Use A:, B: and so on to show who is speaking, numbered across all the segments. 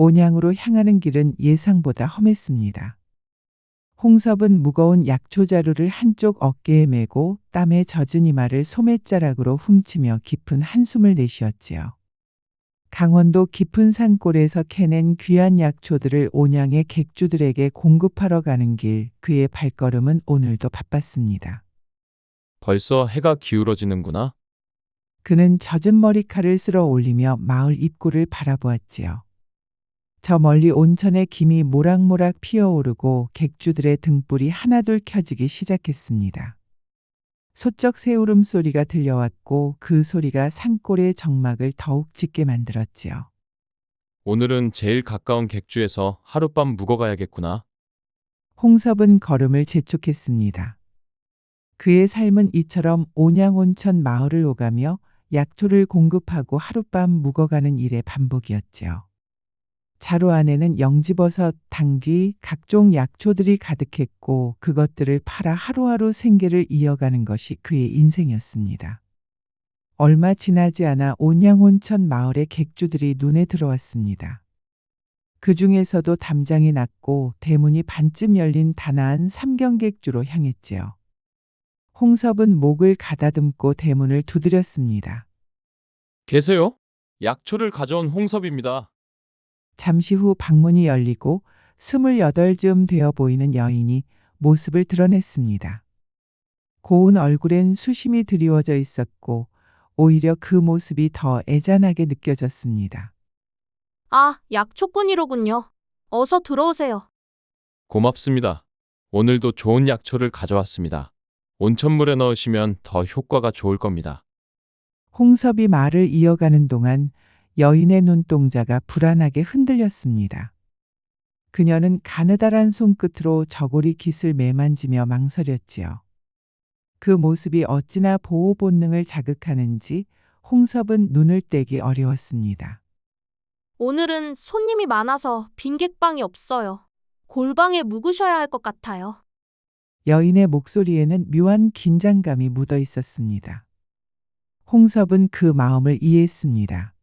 A: 온양으로 향하는 길은 예상보다 험했습니다. 홍섭은 무거운 약초 자루를 한쪽 어깨에 메고 땀에 젖은 이마를 소매자락으로 훔치며 깊은 한숨을 내쉬었지요. 강원도 깊은 산골에서 캐낸 귀한 약초들을 온양의 객주들에게 공급하러 가는 길, 그의 발걸음은 오늘도 바빴습니다.
B: 벌써 해가 기울어지는구나.
A: 그는 젖은 머리칼을 쓸어 올리며 마을 입구를 바라보았지요. 저 멀리 온천의 김이 모락모락 피어오르고 객주들의 등불이 하나둘 켜지기 시작했습니다. 소쩍 새 울음소리가 들려왔고 그 소리가 산골의 정막을 더욱 짙게 만들었지요.
B: 오늘은 제일 가까운 객주에서 하룻밤 묵어가야겠구나.
A: 홍섭은 걸음을 재촉했습니다. 그의 삶은 이처럼 온양온천 마을을 오가며 약초를 공급하고 하룻밤 묵어가는 일의 반복이었지요. 자루 안에는 영지버섯, 당귀, 각종 약초들이 가득했고 그것들을 팔아 하루하루 생계를 이어가는 것이 그의 인생이었습니다. 얼마 지나지 않아 온양온천 마을의 객주들이 눈에 들어왔습니다. 그 중에서도 담장이 낮고 대문이 반쯤 열린 단아한 삼경객주로 향했지요. 홍섭은 목을 가다듬고 대문을 두드렸습니다.
B: 계세요? 약초를 가져온 홍섭입니다.
A: 잠시 후 방문이 열리고 28쯤 되어 보이는 여인이 모습을 드러냈습니다. 고운 얼굴엔 수심이 드리워져 있었고 오히려 그 모습이 더 애잔하게 느껴졌습니다.
C: 아, 약초꾼이로군요. 어서 들어오세요.
B: 고맙습니다. 오늘도 좋은 약초를 가져왔습니다. 온천물에 넣으시면 더 효과가 좋을 겁니다.
A: 홍섭이 말을 이어가는 동안 여인의 눈동자가 불안하게 흔들렸습니다. 그녀는 가느다란 손끝으로 저고리 깃을 매만지며 망설였지요. 그 모습이 어찌나 보호 본능을 자극하는지 홍섭은 눈을 떼기 어려웠습니다.
C: 오늘은 손님이 많아서 빈객방이 없어요. 골방에 묵으셔야 할 것 같아요.
A: 여인의 목소리에는 묘한 긴장감이 묻어 있었습니다. 홍섭은 그 마음을 이해했습니다.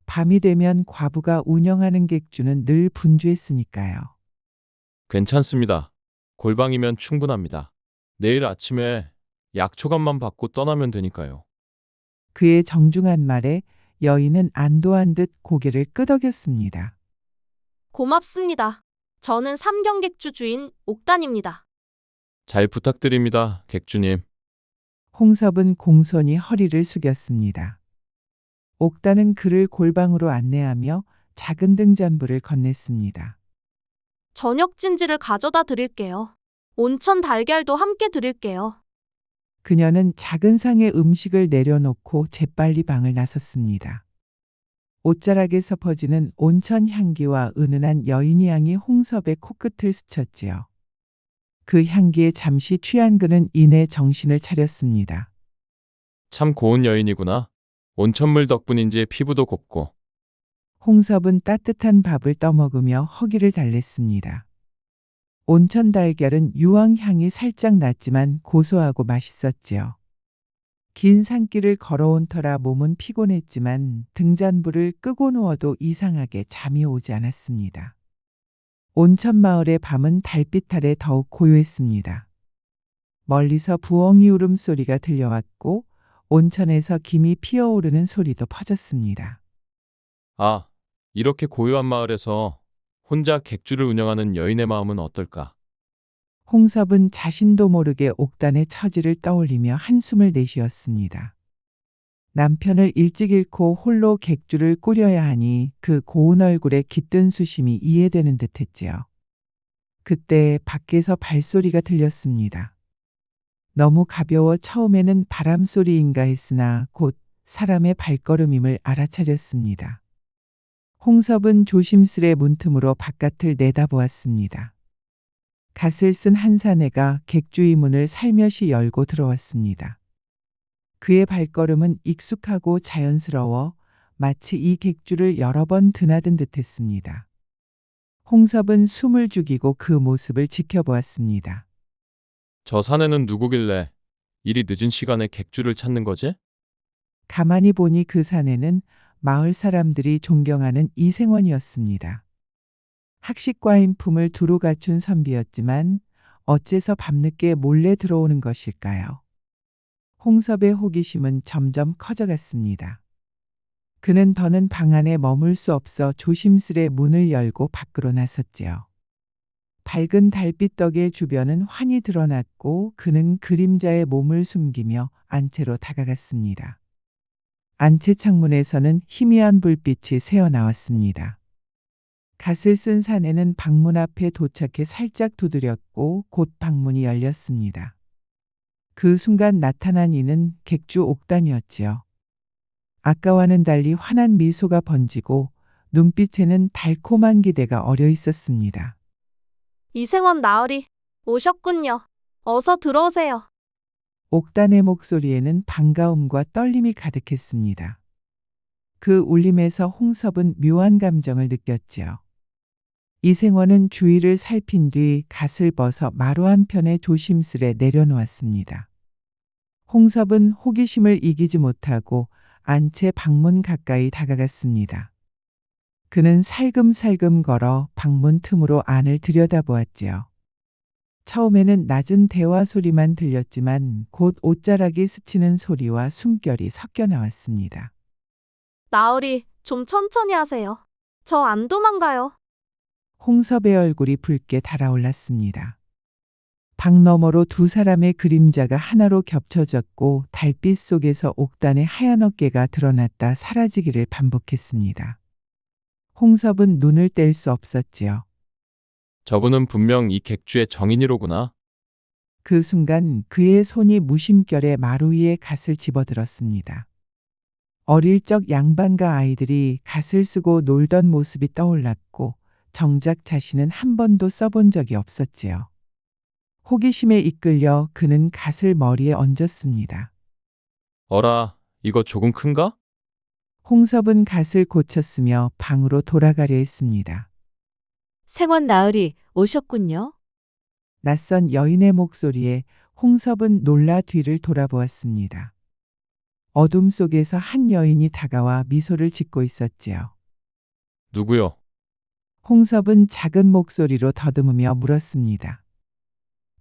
A: 밤이 되면 과부가 운영하는 객주는 늘 분주했으니까요.
B: 괜찮습니다. 골방이면 충분합니다. 내일 아침에 약초값만 받고 떠나면 되니까요.
A: 그의 정중한 말에 여인은 안도한 듯 고개를 끄덕였습니다.
C: 고맙습니다. 저는 삼경객주 주인 옥단입니다.
B: 잘 부탁드립니다, 객주님.
A: 홍섭은 공손히 허리를 숙였습니다. 옥단은 그를 골방으로 안내하며 작은 등잔불을 건넸습니다.
C: 저녁 진지를 가져다 드릴게요. 온천 달걀도 함께 드릴게요.
A: 그녀는 작은 상에 음식을 내려놓고 재빨리 방을 나섰습니다. 옷자락에서 퍼지는 온천 향기와 은은한 여인의 향이 홍섭의 코끝을 스쳤지요. 그 향기에 잠시 취한 그는 이내 정신을 차렸습니다.
B: 참 고운 여인이구나. 온천물 덕분인지 피부도 곱고.
A: 홍섭은 따뜻한 밥을 떠먹으며 허기를 달랬습니다. 온천 달걀은 유황향이 살짝 났지만 고소하고 맛있었지요. 긴 산길을 걸어온 터라 몸은 피곤했지만 등잔불을 끄고 누워도 이상하게 잠이 오지 않았습니다. 온천 마을의 밤은 달빛 아래 더욱 고요했습니다. 멀리서 부엉이 울음소리가 들려왔고 온천에서 김이 피어오르는 소리도 퍼졌습니다.
B: 아, 이렇게 고요한 마을에서 혼자 객주를 운영하는 여인의 마음은 어떨까?
A: 홍섭은 자신도 모르게 옥단의 처지를 떠올리며 한숨을 내쉬었습니다. 남편을 일찍 잃고 홀로 객주를 꾸려야 하니 그 고운 얼굴에 깃든 수심이 이해되는 듯했지요. 그때 밖에서 발소리가 들렸습니다. 너무 가벼워 처음에는 바람소리인가 했으나 곧 사람의 발걸음임을 알아차렸습니다. 홍섭은 조심스레 문틈으로 바깥을 내다보았습니다. 갓을 쓴 한 사내가 객주의 문을 살며시 열고 들어왔습니다. 그의 발걸음은 익숙하고 자연스러워 마치 이 객주를 여러 번 드나든 듯했습니다. 홍섭은 숨을 죽이고 그 모습을 지켜보았습니다.
B: 저 사내는 누구길래 이리 늦은 시간에 객주를 찾는 거지?
A: 가만히 보니 그 사내는 마을 사람들이 존경하는 이생원이었습니다. 학식과 품을 두루 갖춘 선비였지만 어째서 밤늦게 몰래 들어오는 것일까요? 홍섭의 호기심은 점점 커져갔습니다. 그는 더는 방 안에 머물 수 없어 조심스레 문을 열고 밖으로 나섰지요. 밝은 달빛 덕에 주변은 환히 드러났고 그는 그림자에 몸을 숨기며 안채로 다가갔습니다. 안채 창문에서는 희미한 불빛이 새어나왔습니다. 갓을 쓴 사내는 방문 앞에 도착해 살짝 두드렸고 곧 방문이 열렸습니다. 그 순간 나타난 이는 객주 옥단이었지요. 아까와는 달리 환한 미소가 번지고 눈빛에는 달콤한 기대가 어려 있었습니다.
C: 이생원 나으리 오셨군요. 어서 들어오세요.
A: 옥단의 목소리에는 반가움과 떨림이 가득했습니다. 그 울림에서 홍섭은 묘한 감정을 느꼈지요. 이생원은 주위를 살핀 뒤 갓을 벗어 마루 한편에 조심스레 내려놓았습니다. 홍섭은 호기심을 이기지 못하고 안채 방문 가까이 다가갔습니다. 그는 살금살금 걸어 방문 틈으로 안을 들여다보았지요. 처음에는 낮은 대화 소리만 들렸지만 곧 옷자락이 스치는 소리와 숨결이 섞여 나왔습니다.
C: 나으리 좀 천천히 하세요. 저 안 도망가요.
A: 홍섭의 얼굴이 붉게 달아올랐습니다. 방 너머로 두 사람의 그림자가 하나로 겹쳐졌고 달빛 속에서 옥단의 하얀 어깨가 드러났다 사라지기를 반복했습니다. 홍섭은 눈을 뗄 수 없었지요.
B: 저분은 분명 이 객주의 정인이로구나.
A: 그 순간 그의 손이 무심결에 마루 위에 갓을 집어들었습니다. 어릴 적 양반과 아이들이 갓을 쓰고 놀던 모습이 떠올랐고 정작 자신은 한 번도 써본 적이 없었지요. 호기심에 이끌려 그는 갓을 머리에 얹었습니다.
B: 어라, 이거 조금 큰가?
A: 홍섭은 갓을 고쳤으며 방으로 돌아가려 했습니다.
D: 생원 나으리 오셨군요.
A: 낯선 여인의 목소리에 홍섭은 놀라 뒤를 돌아보았습니다. 어둠 속에서 한 여인이 다가와 미소를 짓고 있었지요.
B: 누구요?
A: 홍섭은 작은 목소리로 더듬으며 물었습니다.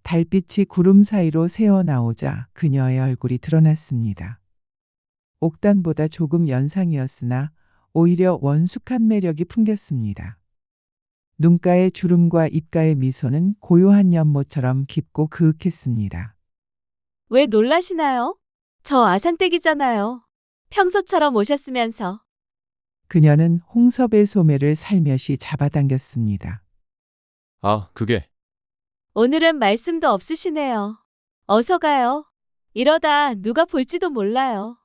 A: 달빛이 구름 사이로 새어나오자 그녀의 얼굴이 드러났습니다. 옥단보다 조금 연상이었으나 오히려 원숙한 매력이 풍겼습니다. 눈가의 주름과 입가의 미소는 고요한 연모처럼 깊고 그윽했습니다.
D: 왜 놀라시나요? 저 아산댁이잖아요. 평소처럼 오셨으면서.
A: 그녀는 홍섭의 소매를 살며시 잡아당겼습니다.
B: 아, 그게.
D: 오늘은 말씀도 없으시네요. 어서 가요. 이러다 누가 볼지도 몰라요.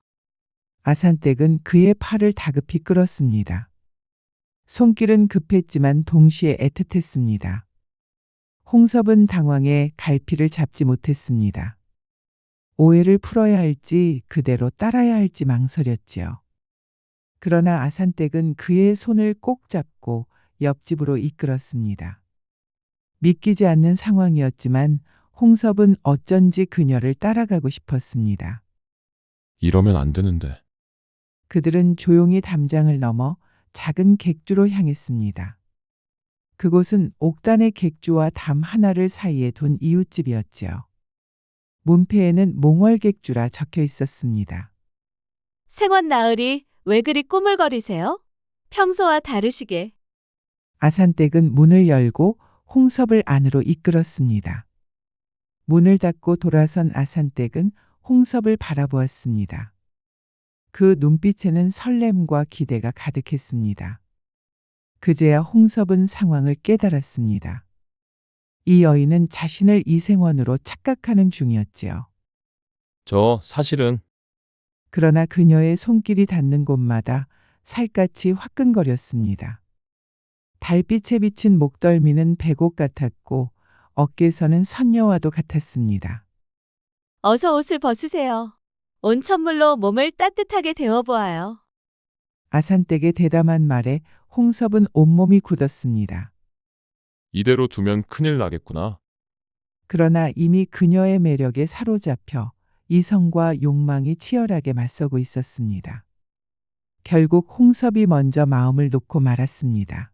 A: 아산댁은 그의 팔을 다급히 끌었습니다. 손길은 급했지만 동시에 애틋했습니다. 홍섭은 당황해 갈피를 잡지 못했습니다. 오해를 풀어야 할지 그대로 따라야 할지 망설였지요. 그러나 아산댁은 그의 손을 꼭 잡고 옆집으로 이끌었습니다. 믿기지 않는 상황이었지만 홍섭은 어쩐지 그녀를 따라가고 싶었습니다.
B: 이러면 안 되는데.
A: 그들은 조용히 담장을 넘어 작은 객주로 향했습니다. 그곳은 옥단의 객주와 담 하나를 사이에 둔 이웃집이었지요. 문패에는 몽월객주라 적혀 있었습니다.
D: 생원 나으리 왜 그리 꾸물거리세요? 평소와 다르시게.
A: 아산댁은 문을 열고 홍섭을 안으로 이끌었습니다. 문을 닫고 돌아선 아산댁은 홍섭을 바라보았습니다. 그 눈빛에는 설렘과 기대가 가득했습니다. 그제야 홍섭은 상황을 깨달았습니다. 이 여인은 자신을 이생원으로 착각하는 중이었지요.
B: 저 사실은
A: 그러나 그녀의 손길이 닿는 곳마다 살갗이 화끈거렸습니다. 달빛에 비친 목덜미는 백옥 같았고 어깨선은 선녀와도 같았습니다.
D: 어서 옷을 벗으세요. 온천물로 몸을 따뜻하게 데워보아요.
A: 아산댁의 대담한 말에 홍섭은 온몸이 굳었습니다.
B: 이대로 두면 큰일 나겠구나.
A: 그러나 이미 그녀의 매력에 사로잡혀 이성과 욕망이 치열하게 맞서고 있었습니다. 결국 홍섭이 먼저 마음을 놓고 말았습니다.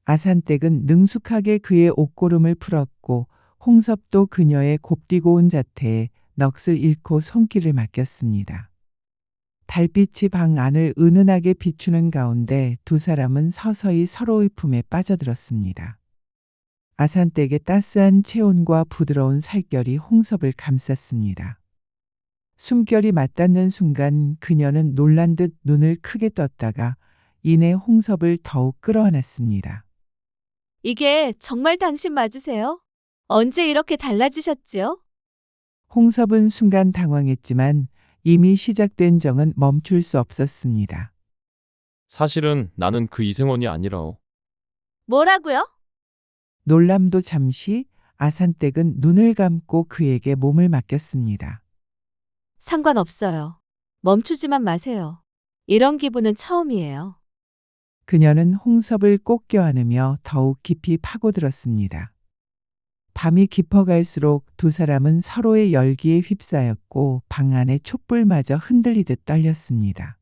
A: 아산댁은 능숙하게 그의 옷고름을 풀었고 홍섭도 그녀의 곱디고 온 자태에 넋을 잃고 손길을 맡겼습니다. 달빛이 방 안을 은은하게 비추는 가운데 두 사람은 서서히 서로의 품에 빠져들었습니다. 아산댁의 따스한 체온과 부드러운 살결이 홍섭을 감쌌습니다. 숨결이 맞닿는 순간 그녀는 놀란 듯 눈을 크게 떴다가 이내 홍섭을 더욱 끌어안았습니다.
D: 이게 정말 당신 맞으세요? 언제 이렇게 달라지셨지요?
A: 홍섭은 순간 당황했지만 이미 시작된 정은 멈출 수 없었습니다.
B: 사실은 나는 그 이생원이 아니라오.
D: 뭐라고요?
A: 놀람도 잠시 아산댁은 눈을 감고 그에게 몸을 맡겼습니다.
D: 상관없어요. 멈추지만 마세요. 이런 기분은 처음이에요.
A: 그녀는 홍섭을 꼭 껴안으며 더욱 깊이 파고들었습니다. 밤이 깊어갈수록 두 사람은 서로의 열기에 휩싸였고 방 안의 촛불마저 흔들리듯 떨렸습니다.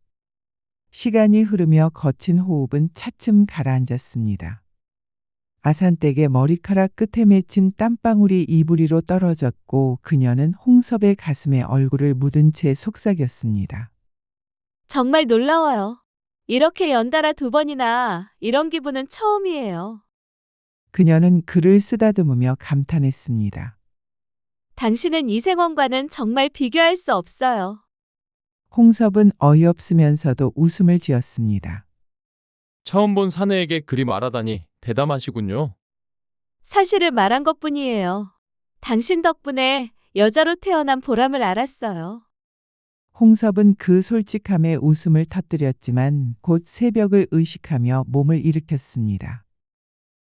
A: 시간이 흐르며 거친 호흡은 차츰 가라앉았습니다. 아산댁의 머리카락 끝에 맺힌 땀방울이 이부리로 떨어졌고 그녀는 홍섭의 가슴에 얼굴을 묻은 채 속삭였습니다.
D: 정말 놀라워요. 이렇게 연달아 2번이나 이런 기분은 처음이에요.
A: 그녀는 그를 쓰다듬으며 감탄했습니다.
D: 당신은 이생원과는 정말 비교할 수 없어요.
A: 홍섭은 어이없으면서도 웃음을 지었습니다.
B: 처음 본 사내에게 그리 말하다니 대담하시군요.
D: 사실을 말한 것뿐이에요. 당신 덕분에 여자로 태어난 보람을 알았어요.
A: 홍섭은 그 솔직함에 웃음을 터뜨렸지만 곧 새벽을 의식하며 몸을 일으켰습니다.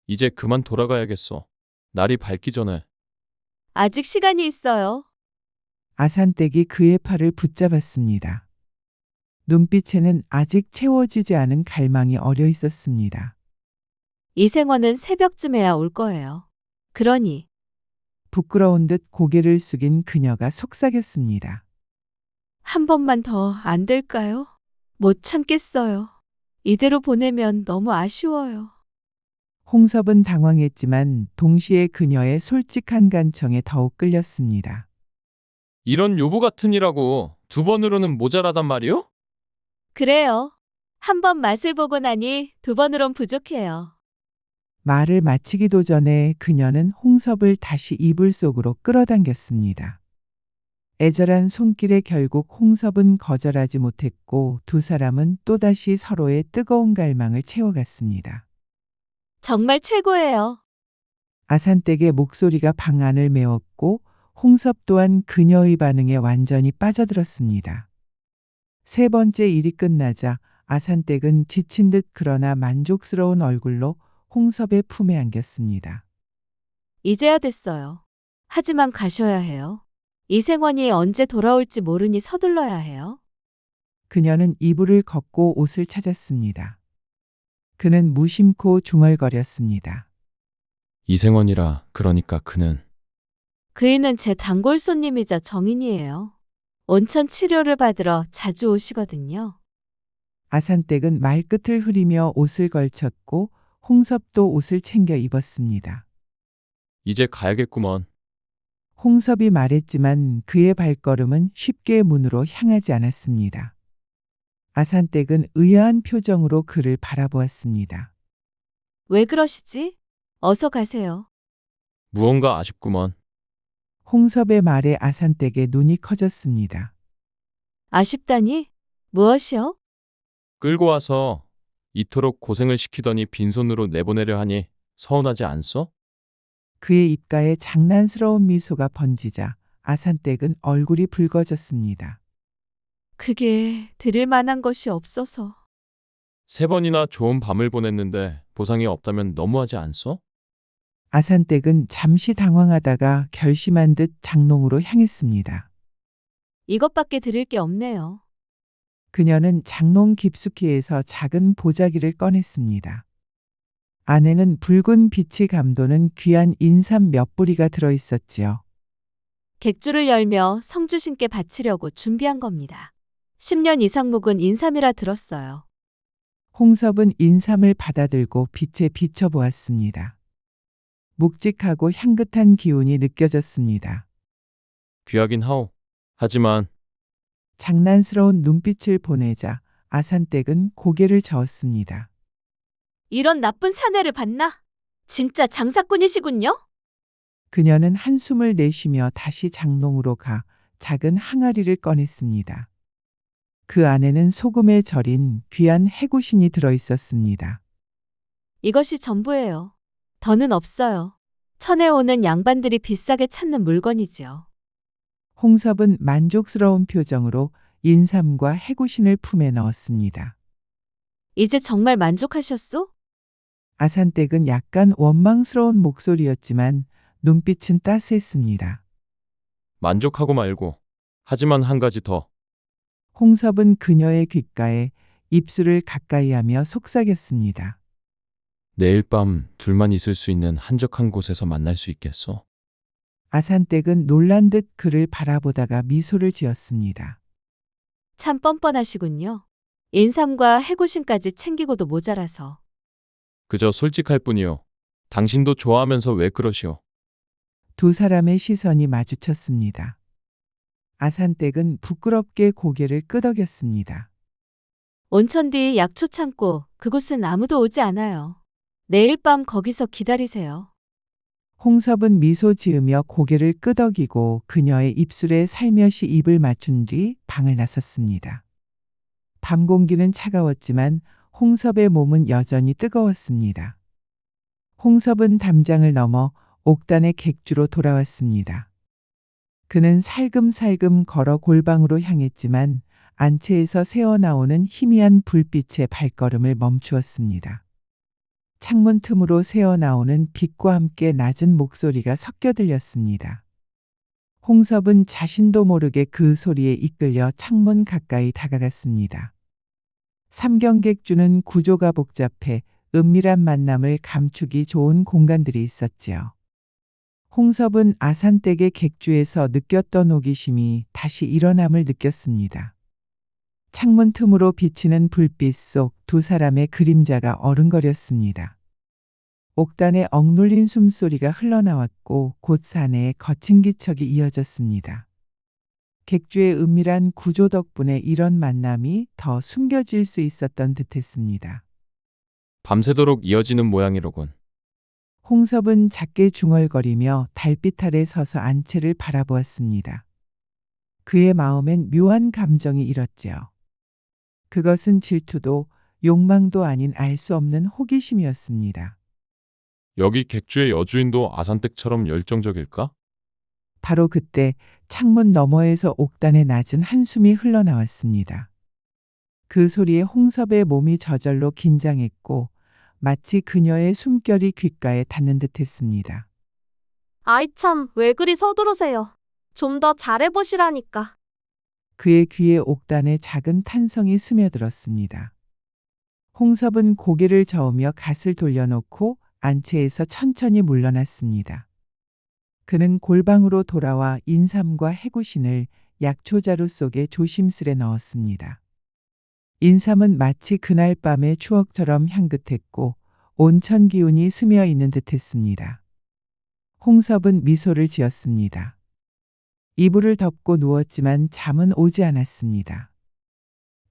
B: 이제 그만 돌아가야겠어. 날이 밝기 전에.
D: 아직 시간이 있어요.
A: 아산댁이 그의 팔을 붙잡았습니다. 눈빛에는 아직 채워지지 않은 갈망이 어려 있었습니다.
D: 이생원은 새벽쯤에야 올 거예요. 그러니
A: 부끄러운 듯 고개를 숙인 그녀가 속삭였습니다.
D: 한 번만 더 안 될까요? 못 참겠어요. 이대로 보내면 너무 아쉬워요.
A: 홍섭은 당황했지만 동시에 그녀의 솔직한 간청에 더욱 끌렸습니다.
B: 이런 요보 같은 이라고 2번으로는 모자라단 말이요?
D: 그래요. 한 번 맛을 보고 나니 2번으론 부족해요.
A: 말을 마치기도 전에 그녀는 홍섭을 다시 이불 속으로 끌어당겼습니다. 애절한 손길에 결국 홍섭은 거절하지 못했고 두 사람은 또다시 서로의 뜨거운 갈망을 채워갔습니다.
D: 정말 최고예요.
A: 아산댁의 목소리가 방 안을 메웠고 홍섭 또한 그녀의 반응에 완전히 빠져들었습니다. 3번째 일이 끝나자 아산댁은 지친 듯 그러나 만족스러운 얼굴로 홍섭의 품에 안겼습니다.
D: 이제야 됐어요. 하지만 가셔야 해요. 이생원이 언제 돌아올지 모르니 서둘러야 해요.
A: 그녀는 이불을 걷고 옷을 찾았습니다. 그는 무심코 중얼거렸습니다.
B: 이생원이라 그러니까 그는.
D: 그이는 제 단골 손님이자 정인이에요. 온천 치료를 받으러 자주 오시거든요.
A: 아산댁은 말끝을 흐리며 옷을 걸쳤고 홍섭도 옷을 챙겨 입었습니다.
B: 이제 가야겠구먼.
A: 홍섭이 말했지만 그의 발걸음은 쉽게 문으로 향하지 않았습니다. 아산댁은 의아한 표정으로 그를 바라보았습니다.
D: 왜 그러시지? 어서 가세요.
B: 무언가 아쉽구먼.
A: 홍섭의 말에 아산댁의 눈이 커졌습니다.
D: 아쉽다니? 무엇이요?
B: 끌고 와서 이토록 고생을 시키더니 빈손으로 내보내려 하니 서운하지 않소?
A: 그의 입가에 장난스러운 미소가 번지자 아산댁은 얼굴이 붉어졌습니다.
D: 그게 드릴 만한 것이 없어서.
B: 3번이나 좋은 밤을 보냈는데 보상이 없다면 너무하지 않소?
A: 아산댁은 잠시 당황하다가 결심한 듯 장롱으로 향했습니다.
D: 이것밖에 드릴 게 없네요.
A: 그녀는 장롱 깊숙이에서 작은 보자기를 꺼냈습니다. 안에는 붉은 빛이 감도는 귀한 인삼 몇 뿌리가 들어있었지요.
D: 객주를 열며 성주신께 바치려고 준비한 겁니다. 10년 이상 묵은 인삼이라 들었어요.
A: 홍섭은 인삼을 받아들고 빛에 비춰보았습니다. 묵직하고 향긋한 기운이 느껴졌습니다.
B: 귀하긴 하오. 하지만
A: 장난스러운 눈빛을 보내자 아산댁은 고개를 저었습니다.
D: 이런 나쁜 사내를 봤나? 진짜 장사꾼이시군요?
A: 그녀는 한숨을 내쉬며 다시 장롱으로 가 작은 항아리를 꺼냈습니다. 그 안에는 소금에 절인 귀한 해구신이 들어 있었습니다.
D: 이것이 전부예요. 더는 없어요. 천에 오는 양반들이 비싸게 찾는 물건이지요.
A: 홍섭은 만족스러운 표정으로 인삼과 해구신을 품에 넣었습니다.
D: 이제 정말 만족하셨소?
A: 아산댁은 약간 원망스러운 목소리였지만 눈빛은 따스했습니다.
B: 만족하고 말고. 하지만 한 가지 더.
A: 홍섭은 그녀의 귓가에 입술을 가까이 하며 속삭였습니다.
B: 내일 밤 둘만 있을 수 있는 한적한 곳에서 만날 수 있겠소?
A: 아산댁은 놀란 듯 그를 바라보다가 미소를 지었습니다.
D: 참 뻔뻔하시군요. 인삼과 해구신까지 챙기고도 모자라서.
B: 그저 솔직할 뿐이요. 당신도 좋아하면서 왜 그러시오?
A: 두 사람의 시선이 마주쳤습니다. 아산댁은 부끄럽게 고개를 끄덕였습니다.
D: 온천 뒤 약초 창고, 그곳은 아무도 오지 않아요. 내일 밤 거기서 기다리세요.
A: 홍섭은 미소 지으며 고개를 끄덕이고 그녀의 입술에 살며시 입을 맞춘 뒤 방을 나섰습니다. 밤 공기는 차가웠지만 홍섭의 몸은 여전히 뜨거웠습니다. 홍섭은 담장을 넘어 옥단의 객주로 돌아왔습니다. 그는 살금살금 걸어 골방으로 향했지만 안채에서 새어나오는 희미한 불빛에 발걸음을 멈추었습니다. 창문 틈으로 새어나오는 빛과 함께 낮은 목소리가 섞여 들렸습니다. 홍섭은 자신도 모르게 그 소리에 이끌려 창문 가까이 다가갔습니다. 삼경객주는 구조가 복잡해 은밀한 만남을 감추기 좋은 공간들이 있었지요. 홍섭은 아산댁의 객주에서 느꼈던 호기심이 다시 일어남을 느꼈습니다. 창문 틈으로 비치는 불빛 속 두 사람의 그림자가 어른거렸습니다. 옥단에 억눌린 숨소리가 흘러나왔고 곧 사내에 거친 기척이 이어졌습니다. 객주의 은밀한 구조 덕분에 이런 만남이 더 숨겨질 수 있었던 듯했습니다.
B: 밤새도록 이어지는 모양이로군.
A: 홍섭은 작게 중얼거리며 달빛 아래 서서 안채를 바라보았습니다. 그의 마음엔 묘한 감정이 일었지요. 그것은 질투도 욕망도 아닌 알 수 없는 호기심이었습니다.
B: 여기 객주의 여주인도 아산댁처럼 열정적일까?
A: 바로 그때 창문 너머에서 옥단의 낮은 한숨이 흘러나왔습니다. 그 소리에 홍섭의 몸이 저절로 긴장했고 마치 그녀의 숨결이 귓가에 닿는 듯했습니다.
C: 아이 참, 왜 그리 서두르세요. 좀 더 잘해보시라니까.
A: 그의 귀에 옥단의 작은 탄성이 스며들었습니다. 홍섭은 고개를 저으며 갓을 돌려놓고 안채에서 천천히 물러났습니다. 그는 골방으로 돌아와 인삼과 해구신을 약초자루 속에 조심스레 넣었습니다. 인삼은 마치 그날 밤의 추억처럼 향긋했고 온천 기운이 스며 있는 듯했습니다. 홍섭은 미소를 지었습니다. 이불을 덮고 누웠지만 잠은 오지 않았습니다.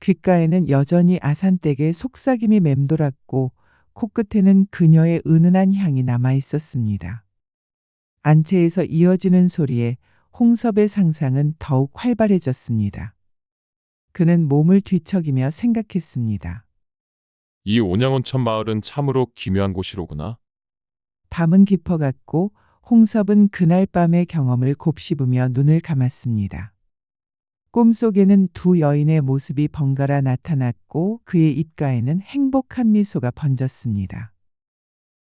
A: 귓가에는 여전히 아산댁의 속삭임이 맴돌았고 코끝에는 그녀의 은은한 향이 남아 있었습니다. 안채에서 이어지는 소리에 홍섭의 상상은 더욱 활발해졌습니다. 그는 몸을 뒤척이며 생각했습니다.
B: 이 온양온천 마을은 참으로 기묘한 곳이로구나.
A: 밤은 깊어갔고 홍섭은 그날 밤의 경험을 곱씹으며 눈을 감았습니다. 꿈속에는 두 여인의 모습이 번갈아 나타났고 그의 입가에는 행복한 미소가 번졌습니다.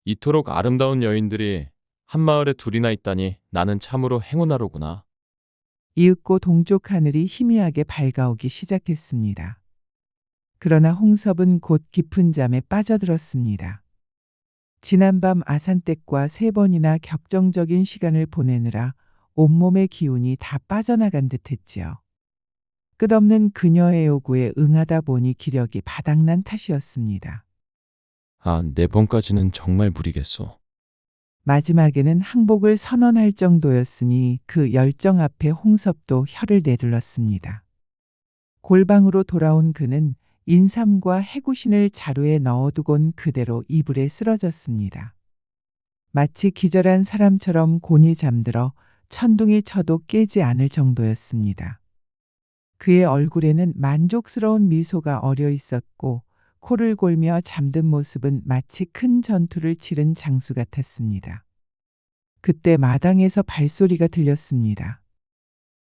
B: 이토록 아름다운 여인들이 한 마을에 둘이나 있다니 나는 참으로 행운아로구나.
A: 이윽고 동쪽 하늘이 희미하게 밝아오기 시작했습니다. 그러나 홍섭은 곧 깊은 잠에 빠져들었습니다. 지난밤 아산댁과 3번이나 격정적인 시간을 보내느라 온몸의 기운이 다 빠져나간 듯했지요. 끝없는 그녀의 요구에 응하다 보니 기력이 바닥난 탓이었습니다.
B: 아, 4번까지는 정말 무리겠소.
A: 마지막에는 항복을 선언할 정도였으니 그 열정 앞에 홍섭도 혀를 내둘렀습니다. 골방으로 돌아온 그는 인삼과 해구신을 자루에 넣어두곤 그대로 이불에 쓰러졌습니다. 마치 기절한 사람처럼 곤히 잠들어 천둥이 쳐도 깨지 않을 정도였습니다. 그의 얼굴에는 만족스러운 미소가 어려 있었고 코를 골며 잠든 모습은 마치 큰 전투를 치른 장수 같았습니다. 그때 마당에서 발소리가 들렸습니다.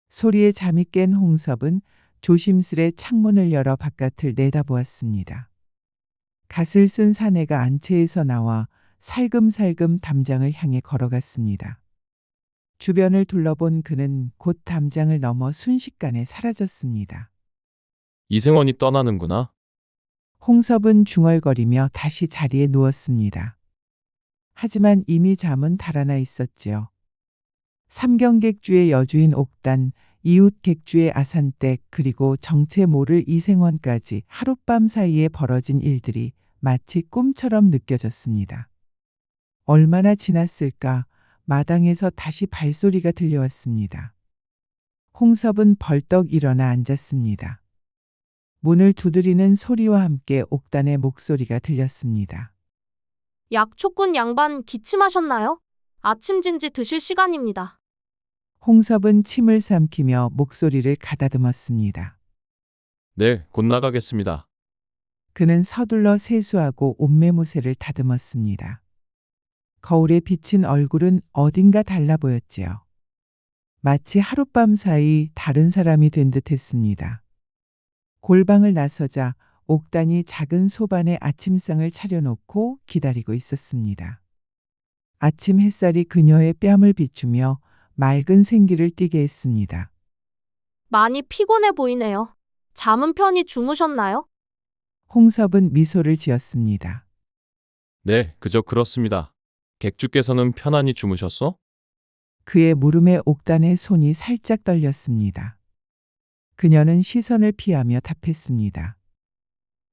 A: 소리에 잠이 깬 홍섭은 조심스레 창문을 열어 바깥을 내다보았습니다. 갓을 쓴 사내가 안채에서 나와 살금살금 담장을 향해 걸어갔습니다. 주변을 둘러본 그는 곧 담장을 넘어 순식간에 사라졌습니다.
B: 이생원이 떠나는구나.
A: 홍섭은 중얼거리며 다시 자리에 누웠습니다. 하지만 이미 잠은 달아나 있었지요. 삼경객주의 여주인 옥단, 이웃객주의 아산댁, 그리고 정체 모를 이생원까지 하룻밤 사이에 벌어진 일들이 마치 꿈처럼 느껴졌습니다. 얼마나 지났을까? 마당에서 다시 발소리가 들려왔습니다. 홍섭은 벌떡 일어나 앉았습니다. 문을 두드리는 소리와 함께 옥단의 목소리가 들렸습니다.
C: 약초꾼 양반 기침하셨나요? 아침 진지 드실 시간입니다.
A: 홍섭은 침을 삼키며 목소리를 가다듬었습니다.
B: 네, 곧 나가겠습니다.
A: 그는 서둘러 세수하고 옷매무새를 다듬었습니다. 거울에 비친 얼굴은 어딘가 달라 보였지요. 마치 하룻밤 사이 다른 사람이 된 듯했습니다. 골방을 나서자 옥단이 작은 소반에 아침상을 차려놓고 기다리고 있었습니다. 아침 햇살이 그녀의 뺨을 비추며 맑은 생기를 띠게 했습니다.
C: 많이 피곤해 보이네요. 잠은 편히 주무셨나요?
A: 홍섭은 미소를 지었습니다.
B: 네, 그저 그렇습니다. 객주께서는 편안히 주무셨소?
A: 그의 무릎에 옥단의 손이 살짝 떨렸습니다. 그녀는 시선을 피하며 답했습니다.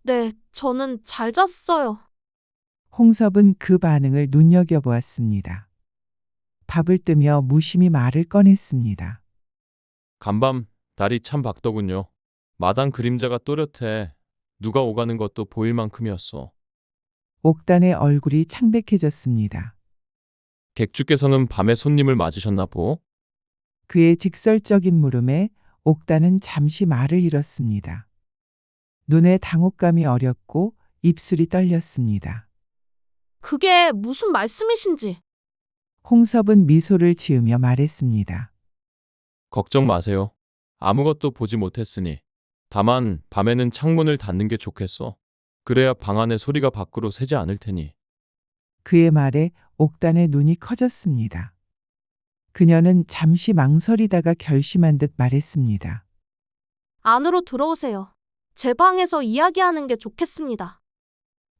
C: 네, 저는 잘 잤어요.
A: 홍섭은 그 반응을 눈여겨보았습니다. 밥을 뜨며 무심히 말을 꺼냈습니다.
B: 간밤, 달이 참 밝더군요. 마당 그림자가 또렷해 누가 오가는 것도 보일 만큼이었소.
A: 옥단의 얼굴이 창백해졌습니다.
B: 객주께서는 밤에 손님을 맞으셨나 보?
A: 그의 직설적인 물음에 옥단은 잠시 말을 잃었습니다. 눈에 당혹감이 어렸고 입술이 떨렸습니다.
C: 그게 무슨 말씀이신지.
A: 홍섭은 미소를 지으며 말했습니다.
B: 걱정 마세요. 아무것도 보지 못했으니. 다만 밤에는 창문을 닫는 게 좋겠소. 그래야 방 안의 소리가 밖으로 새지 않을 테니.
A: 그의 말에 옥단의 눈이 커졌습니다. 그녀는 잠시 망설이다가 결심한 듯 말했습니다.
C: 안으로 들어오세요. 제 방에서 이야기하는 게 좋겠습니다.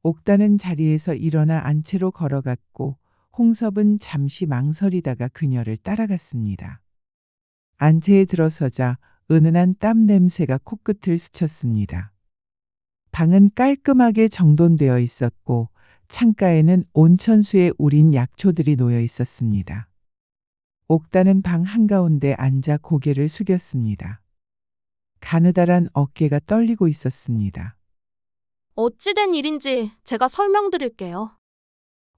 A: 옥단은 자리에서 일어나 안채로 걸어갔고 홍섭은 잠시 망설이다가 그녀를 따라갔습니다. 안채에 들어서자 은은한 땀 냄새가 코끝을 스쳤습니다. 방은 깔끔하게 정돈되어 있었고 창가에는 온천수에 우린 약초들이 놓여 있었습니다. 옥단은 방 한가운데 앉아 고개를 숙였습니다. 가느다란 어깨가 떨리고 있었습니다.
C: 어찌된 일인지 제가 설명드릴게요.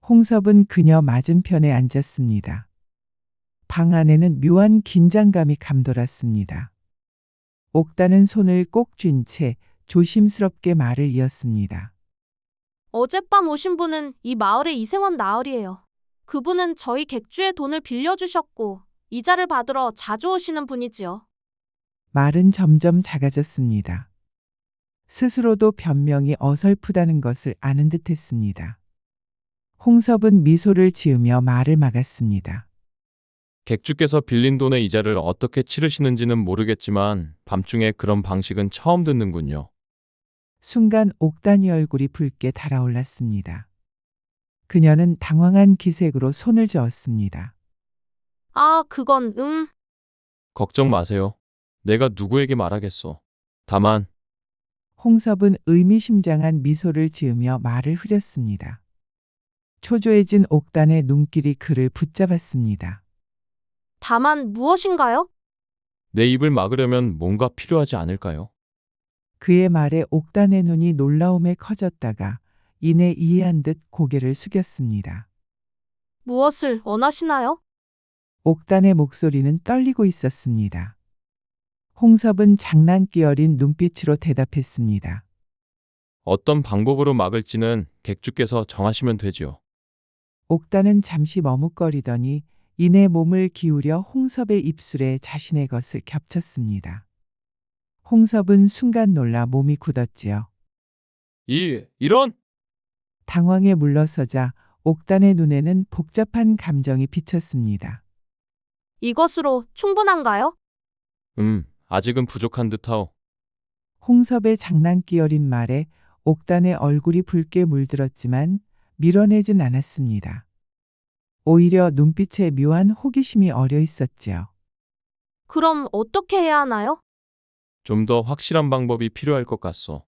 A: 홍섭은 그녀 맞은편에 앉았습니다. 방 안에는 묘한 긴장감이 감돌았습니다. 옥단은 손을 꼭 쥔 채 조심스럽게 말을 이었습니다.
C: 어젯밤 오신 분은 이 마을의 이생원 나으리예요. 그분은 저희 객주의 돈을 빌려주셨고 이자를 받으러 자주 오시는 분이지요.
A: 말은 점점 작아졌습니다. 스스로도 변명이 어설프다는 것을 아는 듯했습니다. 홍섭은 미소를 지으며 말을 막았습니다.
B: 객주께서 빌린 돈의 이자를 어떻게 치르시는지는 모르겠지만 밤중에 그런 방식은 처음 듣는군요.
A: 순간 옥단이 얼굴이 붉게 달아올랐습니다. 그녀는 당황한 기색으로 손을 저었습니다.
C: 아, 그건
B: 걱정 마세요. 내가 누구에게 말하겠소. 다만
A: 홍섭은 의미심장한 미소를 지으며 말을 흐렸습니다. 초조해진 옥단의 눈길이 그를 붙잡았습니다.
C: 다만 무엇인가요?
B: 내 입을 막으려면 뭔가 필요하지 않을까요?
A: 그의 말에 옥단의 눈이 놀라움에 커졌다가 이내 이해한 듯 고개를 숙였습니다.
C: 무엇을 원하시나요?
A: 옥단의 목소리는 떨리고 있었습니다. 홍섭은 장난기 어린 눈빛으로 대답했습니다.
B: 어떤 방법으로 막을지는 객주께서 정하시면 되지요.
A: 옥단은 잠시 머뭇거리더니 이내 몸을 기울여 홍섭의 입술에 자신의 것을 겹쳤습니다. 홍섭은 순간 놀라 몸이 굳었지요.
B: 이런!
A: 당황에 물러서자 옥단의 눈에는 복잡한 감정이 비쳤습니다.
C: 이것으로 충분한가요?
B: 아직은 부족한 듯하오.
A: 홍섭의 장난기 어린 말에 옥단의 얼굴이 붉게 물들었지만 밀어내진 않았습니다. 오히려 눈빛에 묘한 호기심이 어려 있었지요.
C: 그럼 어떻게 해야 하나요?
B: 좀 더 확실한 방법이 필요할 것 같소.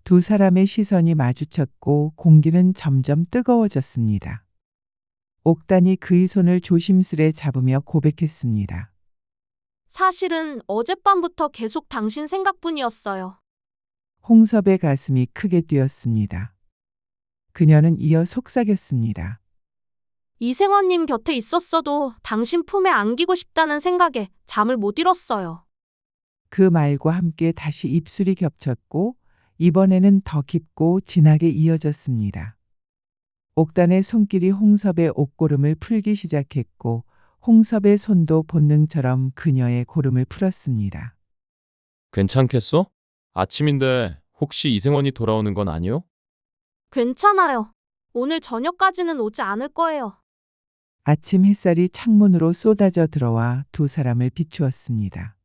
A: 두 사람의 시선이 마주쳤고 공기는 점점 뜨거워졌습니다. 옥단이 그의 손을 조심스레 잡으며 고백했습니다.
C: 사실은 어젯밤부터 계속 당신 생각뿐이었어요.
A: 홍섭의 가슴이 크게 뛰었습니다. 그녀는 이어 속삭였습니다.
C: 이생원님 곁에 있었어도 당신 품에 안기고 싶다는 생각에 잠을 못 이뤘어요.
A: 그 말과 함께 다시 입술이 겹쳤고 이번에는 더 깊고 진하게 이어졌습니다. 옥단의 손길이 홍섭의 옷고름을 풀기 시작했고 홍섭의 손도 본능처럼 그녀의 고름을 풀었습니다.
B: 괜찮겠소? 아침인데 혹시 이생원이 돌아오는 건 아니오?
C: 괜찮아요. 오늘 저녁까지는 오지 않을 거예요.
A: 아침 햇살이 창문으로 쏟아져 들어와 두 사람을 비추었습니다.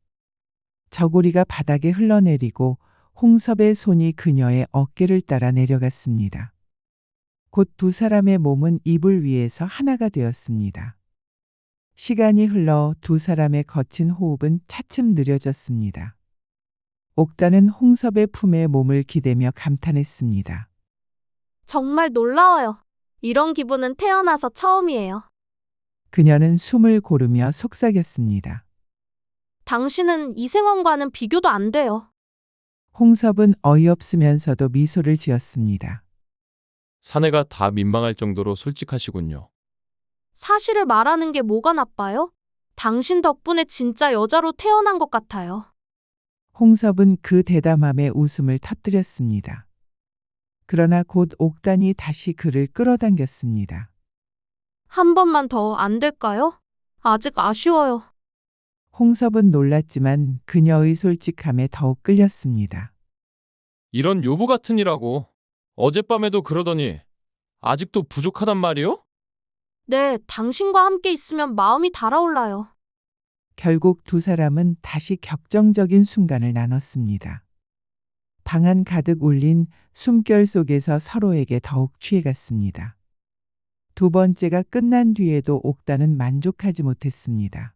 A: 저고리가 바닥에 흘러내리고 홍섭의 손이 그녀의 어깨를 따라 내려갔습니다. 곧 두 사람의 몸은 이불 위에서 하나가 되었습니다. 시간이 흘러 두 사람의 거친 호흡은 차츰 느려졌습니다. 옥단은 홍섭의 품에 몸을 기대며 감탄했습니다.
C: 정말 놀라워요. 이런 기분은 태어나서 처음이에요.
A: 그녀는 숨을 고르며 속삭였습니다.
C: 당신은 이생원과는 비교도 안 돼요.
A: 홍섭은 어이없으면서도 미소를 지었습니다.
B: 사내가 다 민망할 정도로 솔직하시군요.
C: 사실을 말하는 게 뭐가 나빠요? 당신 덕분에 진짜 여자로 태어난 것 같아요.
A: 홍섭은 그 대담함에 웃음을 터뜨렸습니다. 그러나 곧 옥단이 다시 그를 끌어당겼습니다.
C: 한 번만 더 안 될까요? 아직 아쉬워요.
A: 홍섭은 놀랐지만 그녀의 솔직함에 더욱 끌렸습니다.
B: 이런 요부 같은 이라고. 어젯밤에도 그러더니 아직도 부족하단 말이오?
C: 네, 당신과 함께 있으면 마음이 달아올라요.
A: 결국 두 사람은 다시 격정적인 순간을 나눴습니다. 방 안 가득 울린 숨결 속에서 서로에게 더욱 취해갔습니다. 두 번째가 끝난 뒤에도 옥단은 만족하지 못했습니다.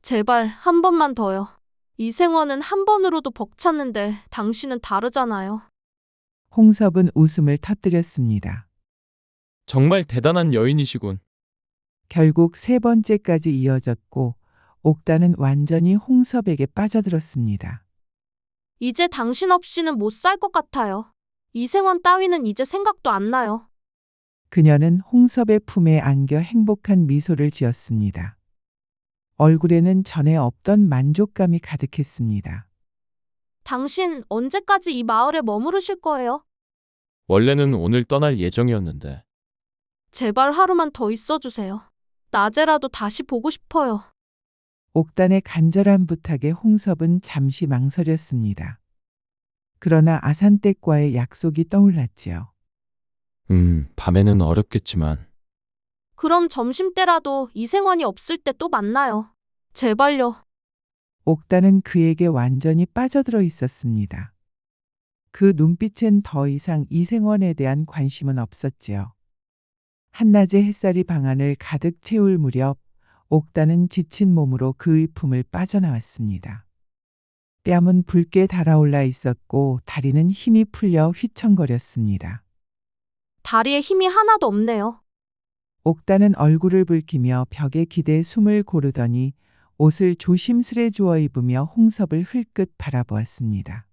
C: 제발 한 번만 더요. 이생원은 한 번으로도 벅찼는데 당신은 다르잖아요.
A: 홍섭은 웃음을 터뜨렸습니다.
B: 정말 대단한 여인이시군.
A: 결국 세 번째까지 이어졌고 옥단은 완전히 홍섭에게 빠져들었습니다.
C: 이제 당신 없이는 못 살 것 같아요. 이생원 따위는 이제 생각도 안 나요.
A: 그녀는 홍섭의 품에 안겨 행복한 미소를 지었습니다. 얼굴에는 전에 없던 만족감이 가득했습니다.
C: 당신 언제까지 이 마을에 머무르실 거예요?
B: 원래는 오늘 떠날 예정이었는데.
C: 제발 하루만 더 있어주세요. 낮에라도 다시 보고 싶어요.
A: 옥단의 간절한 부탁에 홍섭은 잠시 망설였습니다. 그러나 아산댁과의 약속이 떠올랐지요.
B: 밤에는 어렵겠지만.
C: 그럼 점심때라도 이생원이 없을 때 또 만나요. 제발요.
A: 옥단은 그에게 완전히 빠져들어 있었습니다. 그 눈빛엔 더 이상 이생원에 대한 관심은 없었지요. 한낮의 햇살이 방안을 가득 채울 무렵 옥단은 지친 몸으로 그의 품을 빠져나왔습니다. 뺨은 붉게 달아올라 있었고 다리는 힘이 풀려 휘청거렸습니다.
C: 다리에 힘이 하나도 없네요.
A: 옥단은 얼굴을 붉히며 벽에 기대 숨을 고르더니 옷을 조심스레 주워 입으며 홍섭을 흘끗 바라보았습니다.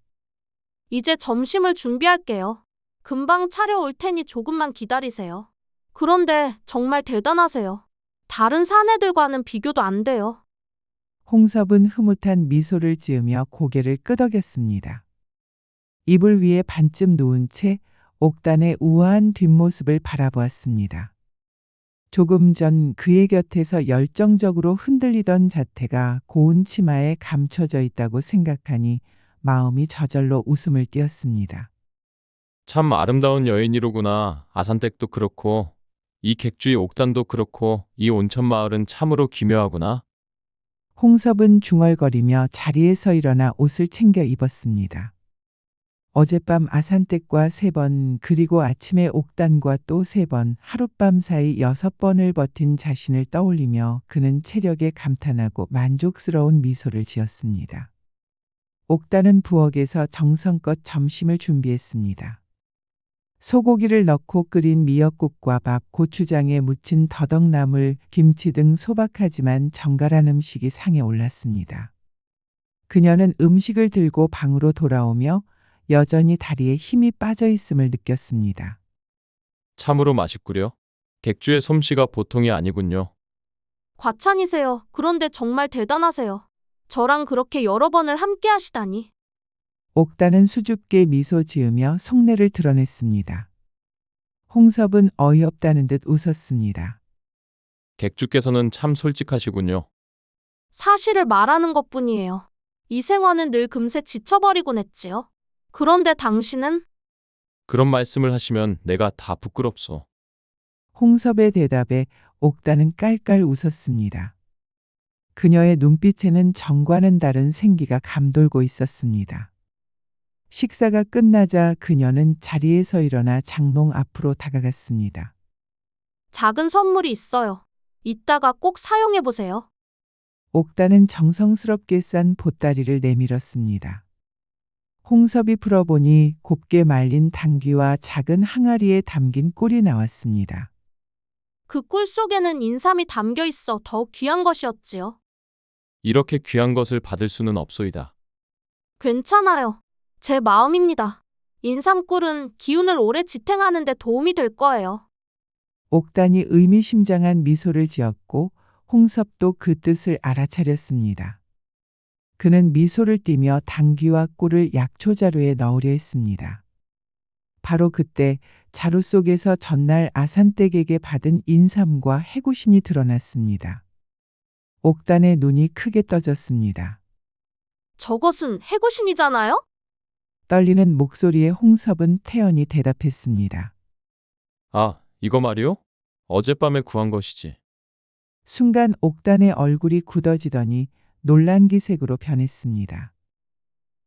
C: 이제 점심을 준비할게요. 금방 차려올 테니 조금만 기다리세요. 그런데 정말 대단하세요. 다른 사내들과는 비교도 안 돼요.
A: 홍섭은 흐뭇한 미소를 지으며 고개를 끄덕였습니다. 이불 위에 반쯤 누운 채 옥단의 우아한 뒷모습을 바라보았습니다. 조금 전 그의 곁에서 열정적으로 흔들리던 자태가 고운 치마에 감춰져 있다고 생각하니 마음이 저절로 웃음을 띄었습니다.
B: 참 아름다운 여인이로구나. 아산댁도 그렇고 이 객주의 옥단도 그렇고 이 온천 마을은 참으로 기묘하구나.
A: 홍섭은 중얼거리며 자리에서 일어나 옷을 챙겨 입었습니다. 어젯밤 아산댁과 3번 그리고 아침에 옥단과 또 3번 하룻밤 사이 6번을 버틴 자신을 떠올리며 그는 체력에 감탄하고 만족스러운 미소를 지었습니다. 옥단은 부엌에서 정성껏 점심을 준비했습니다. 소고기를 넣고 끓인 미역국과 밥, 고추장에 무친 더덕나물, 김치 등 소박하지만 정갈한 음식이 상에 올랐습니다. 그녀는 음식을 들고 방으로 돌아오며 여전히 다리에 힘이 빠져 있음을 느꼈습니다.
B: 참으로 맛있구려. 객주의 솜씨가 보통이 아니군요.
C: 과찬이세요. 그런데 정말 대단하세요. 저랑 그렇게 여러 번을 함께 하시다니.
A: 옥단은 수줍게 미소 지으며 속내를 드러냈습니다. 홍섭은 어이없다는 듯 웃었습니다.
B: 객주께서는 참 솔직하시군요.
C: 사실을 말하는 것뿐이에요. 이생화는 늘 금세 지쳐버리곤 했지요. 그런데 당신은?
B: 그런 말씀을 하시면 내가 다 부끄럽소.
A: 홍섭의 대답에 옥단은 깔깔 웃었습니다. 그녀의 눈빛에는 정과는 다른 생기가 감돌고 있었습니다. 식사가 끝나자 그녀는 자리에서 일어나 장롱 앞으로 다가갔습니다.
C: 작은 선물이 있어요. 이따가 꼭 사용해 보세요.
A: 옥단은 정성스럽게 싼 보따리를 내밀었습니다. 홍섭이 풀어보니 곱게 말린 당귀와 작은 항아리에 담긴 꿀이 나왔습니다.
C: 그 꿀 속에는 인삼이 담겨 있어 더욱 귀한 것이었지요.
B: 이렇게 귀한 것을 받을 수는 없소이다.
C: 괜찮아요. 제 마음입니다. 인삼꿀은 기운을 오래 지탱하는 데 도움이 될 거예요.
A: 옥단이 의미심장한 미소를 지었고 홍섭도 그 뜻을 알아차렸습니다. 그는 미소를 띠며 당귀와 꿀을 약초자루에 넣으려 했습니다. 바로 그때 자루 속에서 전날 아산댁에게 받은 인삼과 해구신이 드러났습니다. 옥단의 눈이 크게 떠졌습니다.
C: 저것은 해구신이잖아요?
A: 떨리는 목소리에 홍섭은 태연히 대답했습니다.
B: 아, 이거 말이요? 어젯밤에 구한 것이지.
A: 순간 옥단의 얼굴이 굳어지더니 놀란기색으로 변했습니다.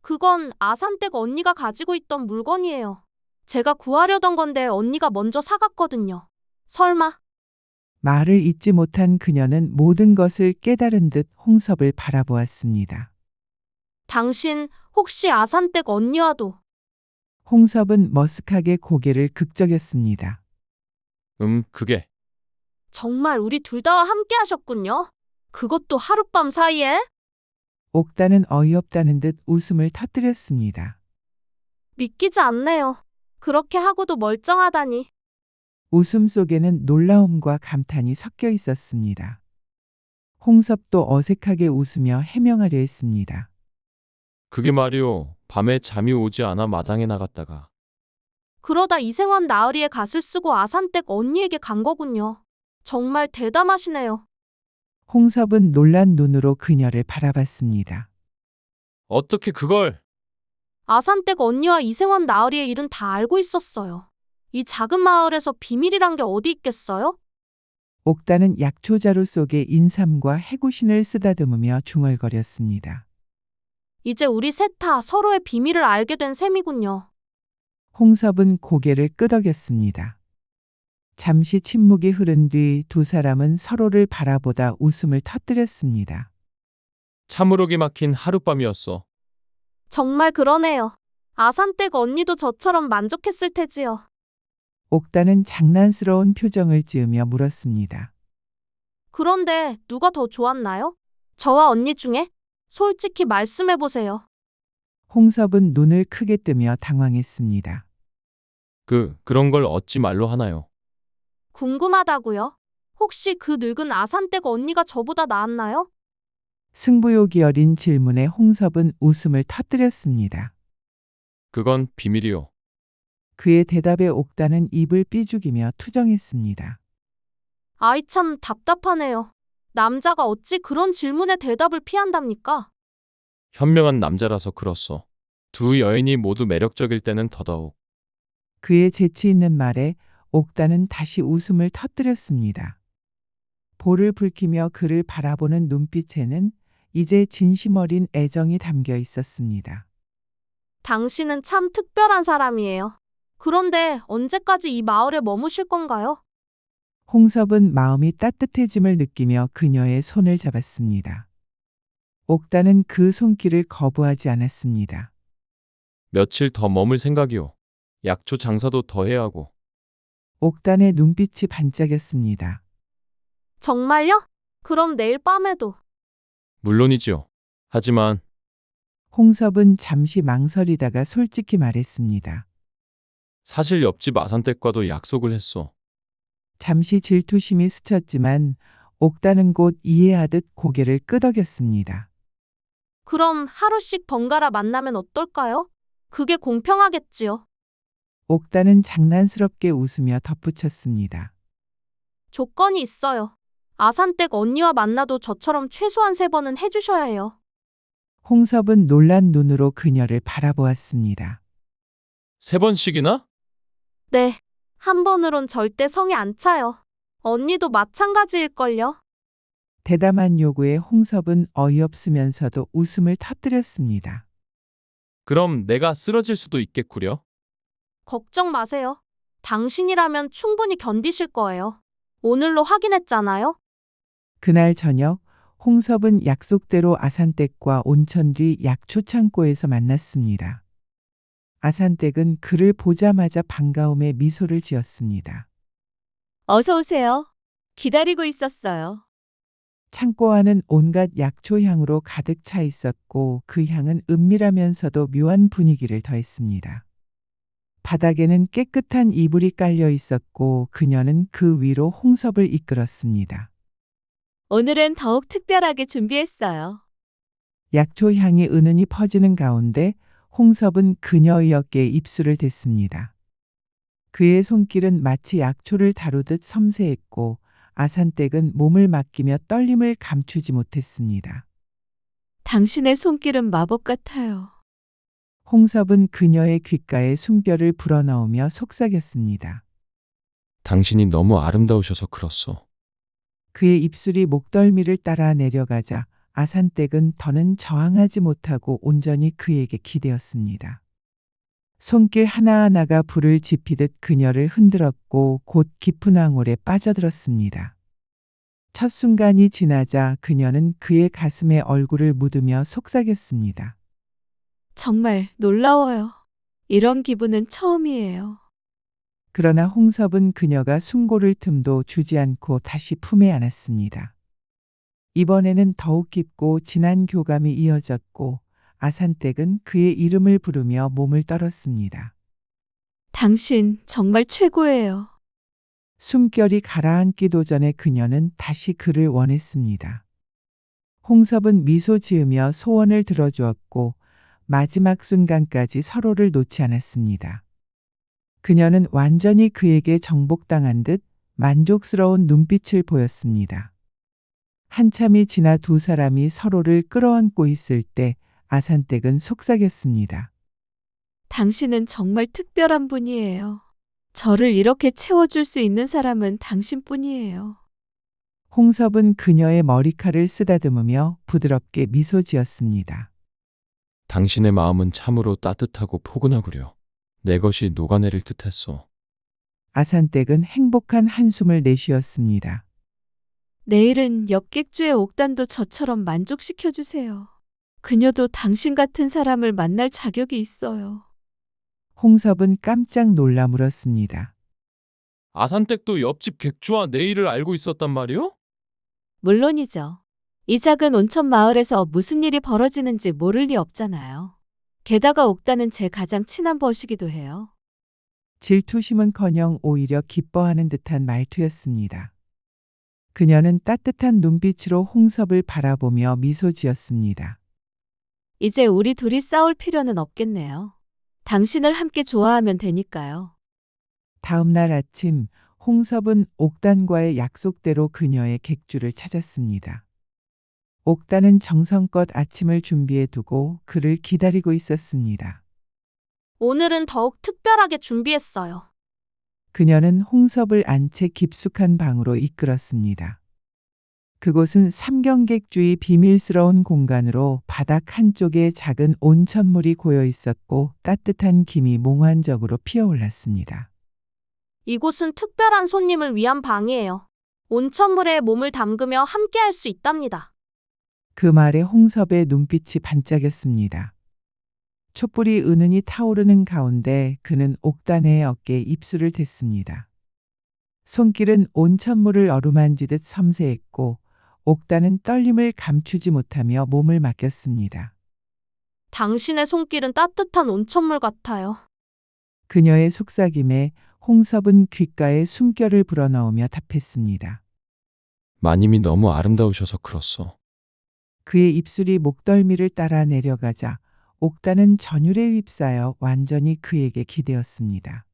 C: 그건 아산댁 언니가 가지고 있던 물건이에요. 제가 구하려던 건데 언니가 먼저 사갔거든요. 설마?
A: 말을 잇지 못한 그녀는 모든 것을 깨달은 듯 홍섭을 바라보았습니다.
C: 당신 혹시 아산댁 언니와도?
A: 홍섭은 머쓱하게 고개를 극적였습니다.
B: 그게.
C: 정말 우리 둘 다 함께 하셨군요. 그것도 하룻밤 사이에?
A: 옥단은 어이없다는 듯 웃음을 터뜨렸습니다.
C: 믿기지 않네요. 그렇게 하고도 멀쩡하다니.
A: 웃음 속에는 놀라움과 감탄이 섞여 있었습니다. 홍섭도 어색하게 웃으며 해명하려 했습니다.
B: 그게 말이요. 밤에 잠이 오지 않아 마당에 나갔다가.
C: 그러다 이생환 나으리에 갓을 쓰고 아산댁 언니에게 간 거군요. 정말 대담하시네요.
A: 홍섭은 놀란 눈으로 그녀를 바라봤습니다.
B: 어떻게 그걸?
C: 아산댁 언니와 이생환 나으리의 일은 다 알고 있었어요. 이 작은 마을에서 비밀이란 게 어디 있겠어요?
A: 옥단은 약초자루 속에 인삼과 해구신을 쓰다듬으며 중얼거렸습니다.
C: 이제 우리 셋 다 서로의 비밀을 알게 된 셈이군요.
A: 홍섭은 고개를 끄덕였습니다. 잠시 침묵이 흐른 뒤 두 사람은 서로를 바라보다 웃음을 터뜨렸습니다.
B: 참으로 기막힌 하룻밤이었어.
C: 정말 그러네요. 아산댁 언니도 저처럼 만족했을 테지요.
A: 옥단은 장난스러운 표정을 지으며 물었습니다.
C: 그런데 누가 더 좋았나요? 저와 언니 중에? 솔직히 말씀해보세요.
A: 홍섭은 눈을 크게 뜨며 당황했습니다.
B: 그런 걸 어찌 말로 하나요?
C: 궁금하다고요? 혹시 그 늙은 아산댁 언니가 저보다 나았나요?
A: 승부욕이 어린 질문에 홍섭은 웃음을 터뜨렸습니다.
B: 그건 비밀이요.
A: 그의 대답에 옥단은 입을 삐죽이며 투정했습니다.
C: 아이 참 답답하네요. 남자가 어찌 그런 질문에 대답을 피한답니까?
B: 현명한 남자라서 그렇소. 두 여인이 모두 매력적일 때는 더더욱.
A: 그의 재치 있는 말에 옥단은 다시 웃음을 터뜨렸습니다. 볼을 붉히며 그를 바라보는 눈빛에는 이제 진심 어린 애정이 담겨 있었습니다.
C: 당신은 참 특별한 사람이에요. 그런데 언제까지 이 마을에 머무실 건가요?
A: 홍섭은 마음이 따뜻해짐을 느끼며 그녀의 손을 잡았습니다. 옥단은 그 손길을 거부하지 않았습니다.
B: 며칠 더 머물 생각이요. 약초 장사도 더 해야 하고.
A: 옥단의 눈빛이 반짝였습니다.
C: 정말요? 그럼 내일 밤에도.
B: 물론이지요. 하지만
A: 홍섭은 잠시 망설이다가 솔직히 말했습니다.
B: 사실 옆집 아산댁과도 약속을 했소.
A: 잠시 질투심이 스쳤지만 옥단은 곧 이해하듯 고개를 끄덕였습니다.
C: 그럼 하루씩 번갈아 만나면 어떨까요? 그게 공평하겠지요.
A: 옥단은 장난스럽게 웃으며 덧붙였습니다.
C: 조건이 있어요. 아산댁 언니와 만나도 저처럼 최소한 3번은 해주셔야 해요.
A: 홍섭은 놀란 눈으로 그녀를 바라보았습니다.
B: 3번씩이나?
C: 네. 한 번으론 절대 성에 안 차요. 언니도 마찬가지일걸요.
A: 대담한 요구에 홍섭은 어이없으면서도 웃음을 터뜨렸습니다.
B: 그럼 내가 쓰러질 수도 있겠구려.
C: 걱정 마세요. 당신이라면 충분히 견디실 거예요. 오늘로 확인했잖아요.
A: 그날 저녁 홍섭은 약속대로 아산댁과 온천 뒤 약초 창고에서 만났습니다. 아산댁은 그를 보자마자 반가움에 미소를 지었습니다.
D: 어서 오세요. 기다리고 있었어요.
A: 창고 안은 온갖 약초 향으로 가득 차 있었고 그 향은 은밀하면서도 묘한 분위기를 더했습니다. 바닥에는 깨끗한 이불이 깔려 있었고 그녀는 그 위로 홍섭을 이끌었습니다.
D: 오늘은 더욱 특별하게 준비했어요.
A: 약초 향이 은은히 퍼지는 가운데 홍섭은 그녀의 어깨에 입술을 댔습니다. 그의 손길은 마치 약초를 다루듯 섬세했고 아산댁은 몸을 맡기며 떨림을 감추지 못했습니다.
D: 당신의 손길은 마법 같아요.
A: 홍섭은 그녀의 귓가에 숨결을 불어넣으며 속삭였습니다.
B: 당신이 너무 아름다우셔서 그렇소.
A: 그의 입술이 목덜미를 따라 내려가자 아산댁은 더는 저항하지 못하고 온전히 그에게 기대었습니다. 손길 하나하나가 불을 지피듯 그녀를 흔들었고 곧 깊은 황홀에 빠져들었습니다. 첫 순간이 지나자 그녀는 그의 가슴에 얼굴을 묻으며 속삭였습니다.
D: 정말 놀라워요. 이런 기분은 처음이에요.
A: 그러나 홍섭은 그녀가 숨고를 틈도 주지 않고 다시 품에 안았습니다. 이번에는 더욱 깊고 진한 교감이 이어졌고 아산댁은 그의 이름을 부르며 몸을 떨었습니다.
D: 당신 정말 최고예요.
A: 숨결이 가라앉기도 전에 그녀는 다시 그를 원했습니다. 홍섭은 미소 지으며 소원을 들어주었고 마지막 순간까지 서로를 놓지 않았습니다. 그녀는 완전히 그에게 정복당한 듯 만족스러운 눈빛을 보였습니다. 한참이 지나 두 사람이 서로를 끌어안고 있을 때 아산댁은 속삭였습니다.
D: 당신은 정말 특별한 분이에요. 저를 이렇게 채워줄 수 있는 사람은 당신뿐이에요.
A: 홍섭은 그녀의 머리칼을 쓰다듬으며 부드럽게 미소 지었습니다.
B: 당신의 마음은 참으로 따뜻하고 포근하구려. 내 것이 녹아내릴 듯했소.
A: 아산댁은 행복한 한숨을 내쉬었습니다.
D: 내일은 엽객주의 옥단도 저처럼 만족시켜주세요. 그녀도 당신 같은 사람을 만날 자격이 있어요.
A: 홍섭은 깜짝 놀라 물었습니다.
B: 아산댁도 옆집 객주와 내 일을 알고 있었단 말이요?
D: 물론이죠. 이 작은 온천 마을에서 무슨 일이 벌어지는지 모를 리 없잖아요. 게다가 옥단은 제 가장 친한 벗이기도 해요.
A: 질투심은커녕 오히려 기뻐하는 듯한 말투였습니다. 그녀는 따뜻한 눈빛으로 홍섭을 바라보며 미소 지었습니다.
D: 이제 우리 둘이 싸울 필요는 없겠네요. 당신을 함께 좋아하면 되니까요.
A: 다음 날 아침 홍섭은 옥단과의 약속대로 그녀의 객주를 찾았습니다. 옥단은 정성껏 아침을 준비해 두고 그를 기다리고 있었습니다.
C: 오늘은 더욱 특별하게 준비했어요.
A: 그녀는 홍섭을 안채 깊숙한 방으로 이끌었습니다. 그곳은 삼경객주의 비밀스러운 공간으로 바닥 한쪽에 작은 온천물이 고여 있었고 따뜻한 김이 몽환적으로 피어올랐습니다.
C: 이곳은 특별한 손님을 위한 방이에요. 온천물에 몸을 담그며 함께할 수 있답니다.
A: 그 말에 홍섭의 눈빛이 반짝였습니다. 촛불이 은은히 타오르는 가운데 그는 옥단의 어깨에 입술을 댔습니다. 손길은 온천물을 어루만지듯 섬세했고 옥단은 떨림을 감추지 못하며 몸을 맡겼습니다.
C: 당신의 손길은 따뜻한 온천물 같아요.
A: 그녀의 속삭임에 홍섭은 귓가에 숨결을 불어넣으며 답했습니다.
B: 마님이 너무 아름다우셔서 그렇소.
A: 그의 입술이 목덜미를 따라 내려가자 옥단은 전율에 휩싸여 완전히 그에게 기대었습니다.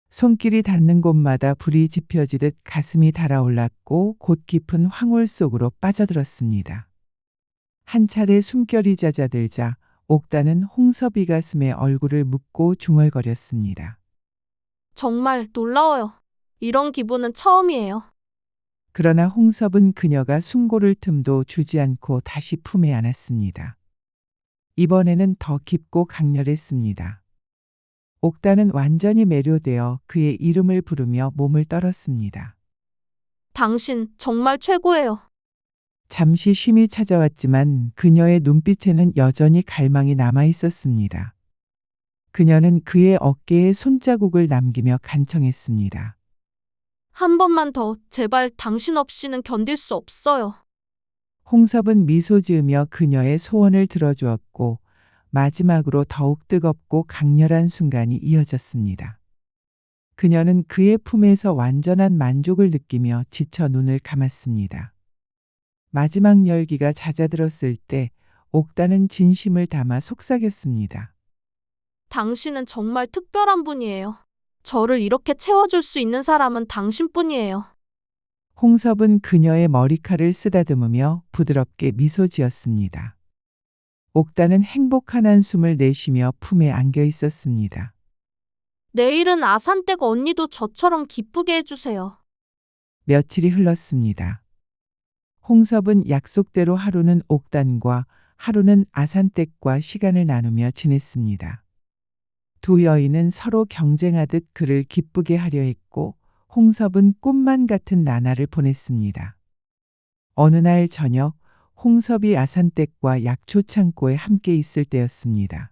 A: 손길이 닿는 곳마다 불이 지펴지듯 가슴이 달아올랐고 곧 깊은 황홀 속으로 빠져들었습니다. 한 차례 숨결이 잦아들자 옥단은 홍섭이 가슴에 얼굴을 묻고 중얼거렸습니다.
C: 정말 놀라워요. 이런 기분은 처음이에요.
A: 그러나 홍섭은 그녀가 숨고를 틈도 주지 않고 다시 품에 안았습니다. 이번에는 더 깊고 강렬했습니다. 옥단은 완전히 매료되어 그의 이름을 부르며 몸을 떨었습니다.
C: 당신 정말 최고예요.
A: 잠시 쉼이 찾아왔지만 그녀의 눈빛에는 여전히 갈망이 남아 있었습니다. 그녀는 그의 어깨에 손자국을 남기며 간청했습니다.
C: 한 번만 더, 제발 당신 없이는 견딜 수 없어요.
A: 홍섭은 미소 지으며 그녀의 소원을 들어주었고 마지막으로 더욱 뜨겁고 강렬한 순간이 이어졌습니다. 그녀는 그의 품에서 완전한 만족을 느끼며 지쳐 눈을 감았습니다. 마지막 열기가 잦아들었을 때 옥단은 진심을 담아 속삭였습니다.
C: 당신은 정말 특별한 분이에요. 저를 이렇게 채워줄 수 있는 사람은 당신뿐이에요.
A: 홍섭은 그녀의 머리칼을 쓰다듬으며 부드럽게 미소 지었습니다. 옥단은 행복한 한숨을 내쉬며 품에 안겨 있었습니다.
C: 내일은 아산댁 언니도 저처럼 기쁘게 해주세요.
A: 며칠이 흘렀습니다. 홍섭은 약속대로 하루는 옥단과 하루는 아산댁과 시간을 나누며 지냈습니다. 두 여인은 서로 경쟁하듯 그를 기쁘게 하려 했고 홍섭은 꿈만 같은 나날을 보냈습니다. 어느 날 저녁 홍섭이 아산댁과 약초 창고에 함께 있을 때였습니다.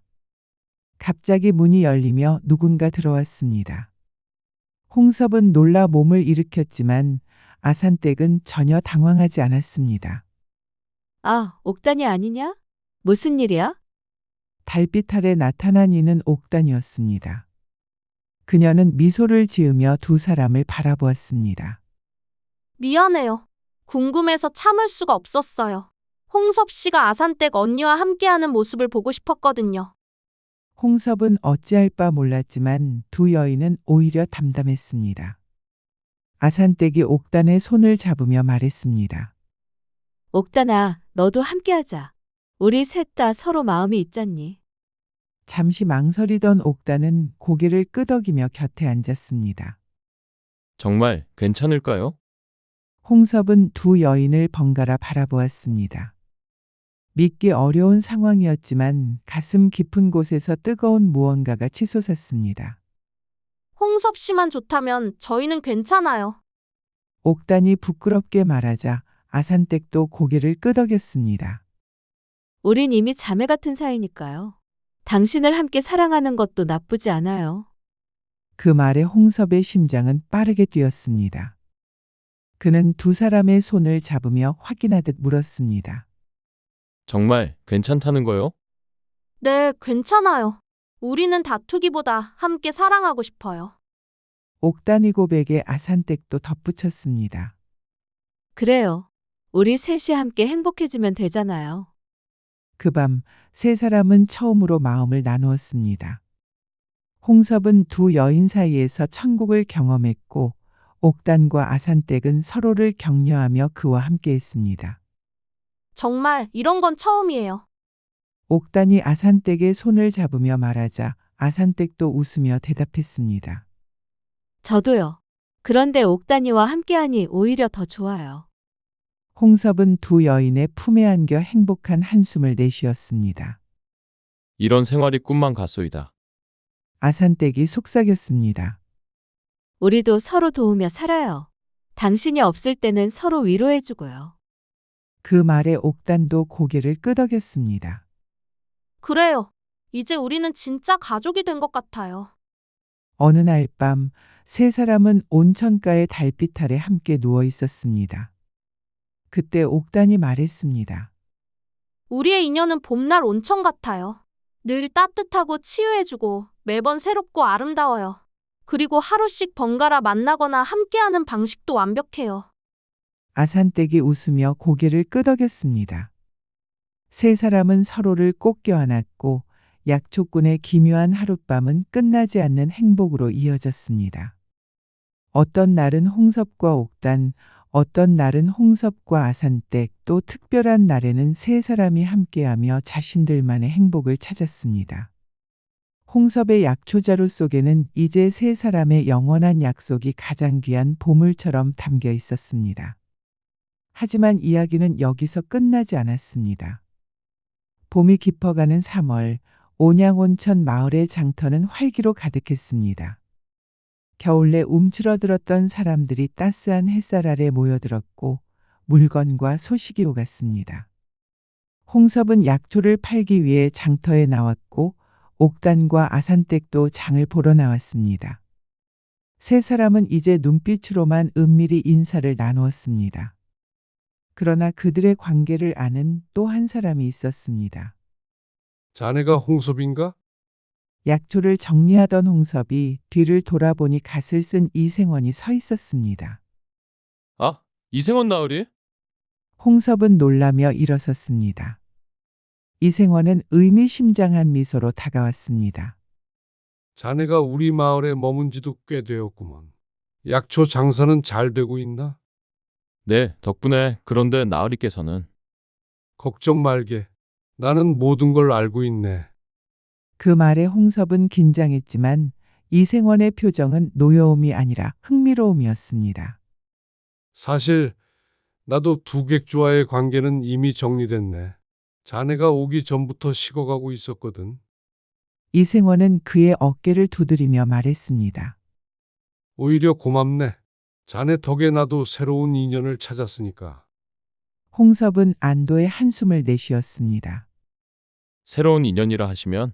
A: 갑자기 문이 열리며 누군가 들어왔습니다. 홍섭은 놀라 몸을 일으켰지만 아산댁은 전혀 당황하지 않았습니다.
D: 아, 옥단이 아니냐? 무슨 일이야?
A: 달빛 아래 나타난 이는 옥단이었습니다. 그녀는 미소를 지으며 두 사람을 바라보았습니다.
C: 미안해요. 궁금해서 참을 수가 없었어요. 홍섭 씨가 아산댁 언니와 함께하는 모습을 보고 싶었거든요.
A: 홍섭은 어찌할 바 몰랐지만 두 여인은 오히려 담담했습니다. 아산댁이 옥단의 손을 잡으며 말했습니다.
D: 옥단아, 너도 함께하자. 우리 셋 다 서로 마음이 있잖니.
A: 잠시 망설이던 옥단은 고개를 끄덕이며 곁에 앉았습니다.
B: 정말 괜찮을까요?
A: 홍섭은 두 여인을 번갈아 바라보았습니다. 믿기 어려운 상황이었지만 가슴 깊은 곳에서 뜨거운 무언가가 치솟았습니다.
C: 홍섭 씨만 좋다면 저희는 괜찮아요.
A: 옥단이 부끄럽게 말하자 아산댁도 고개를 끄덕였습니다.
D: 우린 이미 자매 같은 사이니까요. 당신을 함께 사랑하는 것도 나쁘지 않아요.
A: 그 말에 홍섭의 심장은 빠르게 뛰었습니다. 그는 두 사람의 손을 잡으며 확인하듯 물었습니다.
B: 정말 괜찮다는 거요?
C: 네, 괜찮아요. 우리는 다투기보다 함께 사랑하고 싶어요.
A: 옥단이 고백에 아산댁도 덧붙였습니다.
D: 그래요. 우리 셋이 함께 행복해지면 되잖아요.
A: 그 밤 세 사람은 처음으로 마음을 나누었습니다. 홍섭은 두 여인 사이에서 천국을 경험했고 옥단과 아산댁은 서로를 격려하며 그와 함께했습니다.
C: 정말 이런 건 처음이에요.
A: 옥단이 아산댁의 손을 잡으며 말하자 아산댁도 웃으며 대답했습니다.
D: 저도요. 그런데 옥단이와 함께하니 오히려 더 좋아요.
A: 홍섭은 두 여인의 품에 안겨 행복한 한숨을 내쉬었습니다.
B: 이런 생활이 꿈만 같소이다.
A: 아산댁이 속삭였습니다.
D: 우리도 서로 도우며 살아요. 당신이 없을 때는 서로 위로해주고요.
A: 그 말에 옥단도 고개를 끄덕였습니다.
C: 그래요. 이제 우리는 진짜 가족이 된 것 같아요.
A: 어느 날 밤 세 사람은 온천가의 달빛 아래 함께 누워 있었습니다. 그때 옥단이 말했습니다.
C: 우리의 인연은 봄날 온천 같아요. 늘 따뜻하고 치유해주고 매번 새롭고 아름다워요. 그리고 하루씩 번갈아 만나거나 함께하는 방식도 완벽해요.
A: 아산댁이 웃으며 고개를 끄덕였습니다. 세 사람은 서로를 꼭 껴안았고 약초꾼의 기묘한 하룻밤은 끝나지 않는 행복으로 이어졌습니다. 어떤 날은 홍섭과 옥단, 어떤 날은 홍섭과 아산댁, 또 특별한 날에는 세 사람이 함께하며 자신들만의 행복을 찾았습니다. 홍섭의 약초자루 속에는 이제 세 사람의 영원한 약속이 가장 귀한 보물처럼 담겨 있었습니다. 하지만 이야기는 여기서 끝나지 않았습니다. 봄이 깊어가는 3월, 온양온천 마을의 장터는 활기로 가득했습니다. 겨울내 움츠러들었던 사람들이 따스한 햇살 아래 모여들었고 물건과 소식이 오갔습니다. 홍섭은 약초를 팔기 위해 장터에 나왔고 옥단과 아산댁도 장을 보러 나왔습니다. 세 사람은 이제 눈빛으로만 은밀히 인사를 나누었습니다. 그러나 그들의 관계를 아는 또 한 사람이 있었습니다.
E: 자네가 홍섭인가?
A: 약초를 정리하던 홍섭이 뒤를 돌아보니 갓을 쓴 이생원이 서 있었습니다.
B: 아, 이생원 나으리?
A: 홍섭은 놀라며 일어섰습니다. 이생원은 의미심장한 미소로 다가왔습니다.
E: 자네가 우리 마을에 머문 지도 꽤 되었구먼. 약초 장사는 잘 되고 있나?
B: 네, 덕분에. 그런데 나으리께서는
E: 걱정 말게. 나는 모든 걸 알고 있네.
A: 그 말에 홍섭은 긴장했지만 이생원의 표정은 노여움이 아니라 흥미로움이었습니다.
E: 사실 나도 두객주와의 관계는 이미 정리됐네. 자네가 오기 전부터 식어가고 있었거든.
A: 이생원은 그의 어깨를 두드리며 말했습니다.
E: 오히려 고맙네. 자네 덕에 나도 새로운 인연을 찾았으니까.
A: 홍섭은 안도의 한숨을 내쉬었습니다.
B: 새로운 인연이라 하시면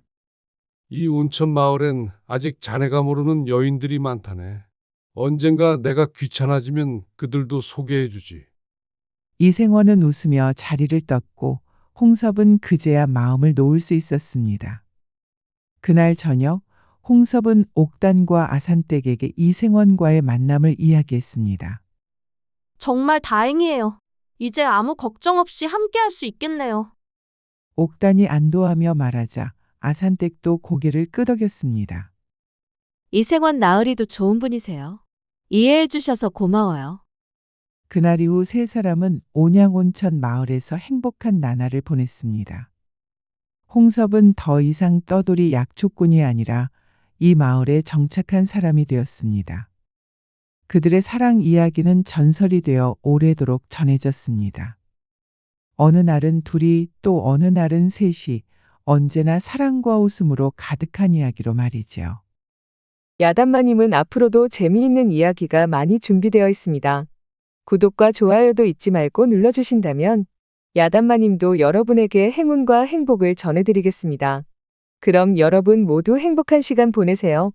E: 이 온천 마을엔 아직 자네가 모르는 여인들이 많다네. 언젠가 내가 귀찮아지면 그들도 소개해주지.
A: 이생원은 웃으며 자리를 떴고 홍섭은 그제야 마음을 놓을 수 있었습니다. 그날 저녁 홍섭은 옥단과 아산댁에게 이생원과의 만남을 이야기했습니다.
C: 정말 다행이에요. 이제 아무 걱정 없이 함께할 수 있겠네요.
A: 옥단이 안도하며 말하자 아산댁도 고개를 끄덕였습니다.
D: 이생원 나으리도 좋은 분이세요. 이해해 주셔서 고마워요.
A: 그날 이후 세 사람은 온양온천 마을에서 행복한 나날을 보냈습니다. 홍섭은 더 이상 떠돌이 약초꾼이 아니라 이 마을에 정착한 사람이 되었습니다. 그들의 사랑 이야기는 전설이 되어 오래도록 전해졌습니다. 어느 날은 둘이 또 어느 날은 셋이 언제나 사랑과 웃음으로 가득한 이야기로 말이지요.
F: 야단마님은 앞으로도 재미있는 이야기가 많이 준비되어 있습니다. 구독과 좋아요도 잊지 말고 눌러주신다면 야단마님도 여러분에게 행운과 행복을 전해드리겠습니다. 그럼 여러분 모두 행복한 시간 보내세요.